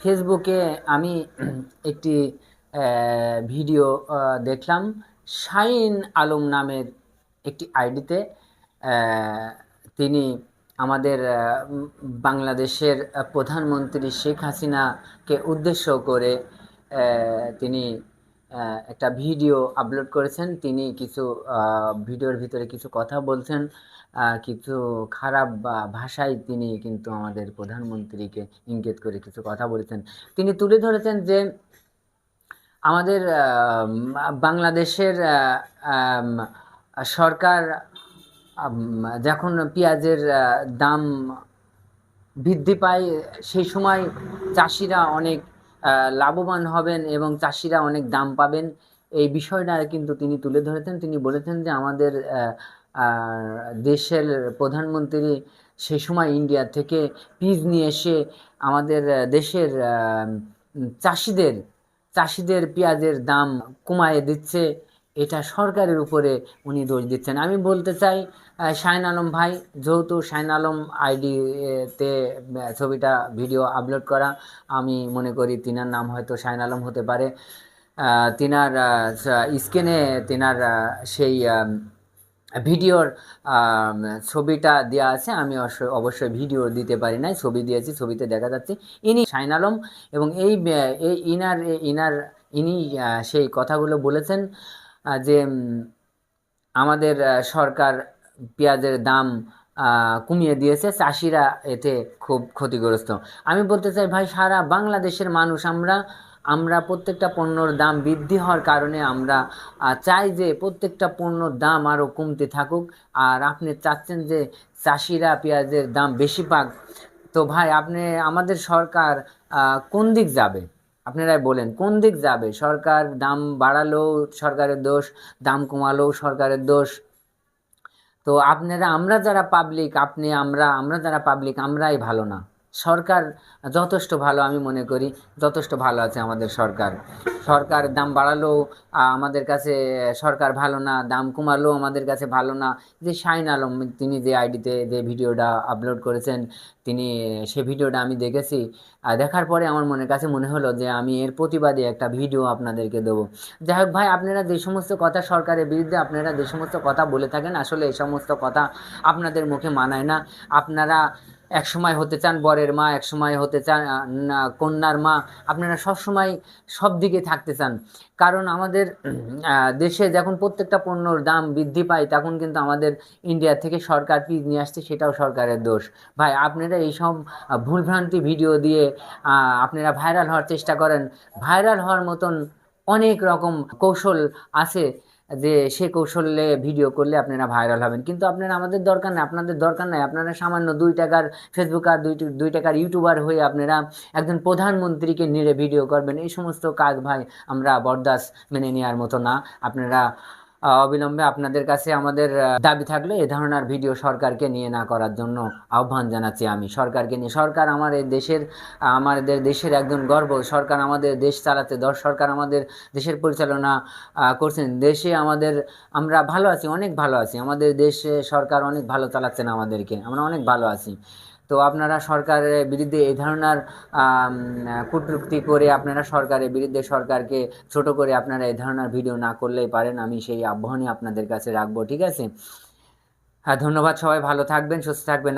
ফেসবুকে আমি একটি ভিডিও দেখলাম। শাহিন আলম নামের একটি আইডিতে তিনি আমাদের বাংলাদেশের প্রধানমন্ত্রী শেখ হাসিনাকে উদ্দেশ্য করে তিনি একটা ভিডিও আপলোড করেছেন। তিনি কিছু ভিডিওর ভিতরে কিছু কথা বলছেন, কিছু খারাপ ভাষায় তিনি কিন্তু আমাদের প্রধানমন্ত্রীকে ইঙ্গিত করে কিছু কথা বলেছেন। তিনি তুলে ধরেছেন যে আমাদের বাংলাদেশের সরকার যখন পেঁয়াজের দাম বৃদ্ধি পায় সেই সময় চাষিরা অনেক লাভবান হবেন এবং চাষিরা অনেক দাম পাবেন। এই বিষয়টা কিন্তু তিনি তুলে ধরেছেন। তিনি বলেছেন যে আমাদের দেশের প্রধানমন্ত্রী সেই সময় ইন্ডিয়া থেকে পিস নিয়ে এসে আমাদের দেশের চাষিদের পেঁয়াজের দাম কমায়ে দিচ্ছে। এটা সরকারের উপরে উনি দোষ দিচ্ছেন। আমি বলতে চাই শাহিন আলম ভাই, যেহেতু শাহিন আলম আইডিতে ছবিটা ভিডিও আপলোড করা, আমি মনে করি তিনার নাম হয়তো শাহিন আলম হতে পারে। তিনার স্ক্রিনে তিনার সেই ভিডিওর ছবিটা দেওয়া আছে। আমি অবশ্যই ভিডিও দিতে পারি নাই, ছবি দিয়েছি, ছবিতে দেখা যাচ্ছে ইনি শাহিন আলম। এবং ইনি সেই কথাগুলো বলেছেন যে আমাদের সরকার পেঁয়াজের দাম কমিয়ে দিয়েছে, চাষিরা এতে খুব ক্ষতিগ্রস্ত। আমি বলতে চাই ভাই, সারা বাংলাদেশের মানুষ আমরা প্রত্যেকটা পণ্যর দাম বৃদ্ধি হওয়ার কারণে আমরা চাই যে প্রত্যেকটা পণ্যর দাম আরও কমতে থাকুক। আর আপনি চাচ্ছেন যে চাষিরা পেঁয়াজের দাম বেশি পাক। তো ভাই, আমাদের সরকার কোন দিক যাবে? আপনারাই বলেন, কোন দিক যাবে? সরকার দাম বাড়ালেও সরকারের দোষ, দাম কমালেও সরকারের দোষ। তো আমরা যারা পাবলিক, আমরা যারা পাবলিক, আমরাই ভালো না। সরকার যথেষ্ট ভালো, আমি মনে করি যথেষ্ট ভালো আছে আমাদের সরকার। সরকার দাম বাড়ালেও আমাদের কাছে সরকার ভালো না, দাম কমালেও আমাদের কাছে ভালো না। যে শাহিন আলম তিনি যে আইডিতে যে ভিডিওটা আপলোড করেছেন, সে ভিডিওটা আমি দেখেছি। দেখার পরে আমার মনের কাছে মনে হলো যে আমি এর প্রতিবাদে একটা ভিডিও আপনাদেরকে দেবো। যাই হোক ভাই, আপনারা যে সমস্ত কথা সরকারের বিরুদ্ধে আপনারা যে সমস্ত কথা বলে থাকেন, আসলে এই সমস্ত কথা আপনাদের মুখে মানায় না। আপনারা এক সময় হতে চান বরের মা, এক সময় হতে চান কন্যার মা। আপনারা সবসময় সব দিকে থাকতে চান। কারণ আমাদের দেশে যখন প্রত্যেকটা পণ্যর দাম বৃদ্ধি পায়, তখন কিন্তু আমাদের ইন্ডিয়া থেকে সরকার পিস নিয়ে আসছে, সেটাও সরকারের দোষ। ভাই, আপনারা এইসব ভুলভ্রান্তি ভিডিও দিয়ে আপনারা ভাইরাল হওয়ার চেষ্টা করেন। ভাইরাল হওয়ার মতন অনেক রকম কৌশল আছে, যে সে কৌশলে ভিডিও করলে আপনারা ভাইরাল হবেন। কিন্তু আমাদের দরকার নেই, আপনাদের দরকার নাই। আপনারা সামান্য 2 টাকার ফেসবুক আর 2 টাকার ইউটিউবার হয়ে আপনারা একজন প্রধানমন্ত্রীকে নিয়ে ভিডিও করবেন। এই সমস্ত কাজ ভাই আমরা বরদাস্ত মেনে নেওয়ার মতো না। আপনারা অবিলম্বে, আপনাদের কাছে আমাদের দাবি থাকলে এ ধরনের ভিডিও সরকারকে নিয়ে না করার জন্য আহ্বান জানাচ্ছি আমি সরকারকে নিয়ে। সরকার আমাদের দেশের একজন গর্ব। সরকার আমাদের দেশ চালাতে, সরকার আমাদের দেশের পরিচালনা করছেন। আমরা ভালো আছি, অনেক ভালো আছি। আমাদের দেশে সরকার অনেক ভালো চালাচ্ছেন আমাদেরকে, আমরা অনেক ভালো আছি। তো আপনারা সরকারের বিরুদ্ধে এই ধরনের কটূক্তি করে আপনারা সরকারের বিরুদ্ধে, সরকারকে ছোট করে আপনারা এই ধরনের ভিডিও না করলেই পারেন। আমি সেই আহ্বানই আপনাদের কাছে রাখবো, ঠিক আছে? হ্যাঁ, ধন্যবাদ। সবাই ভালো থাকবেন, সুস্থ থাকবেন।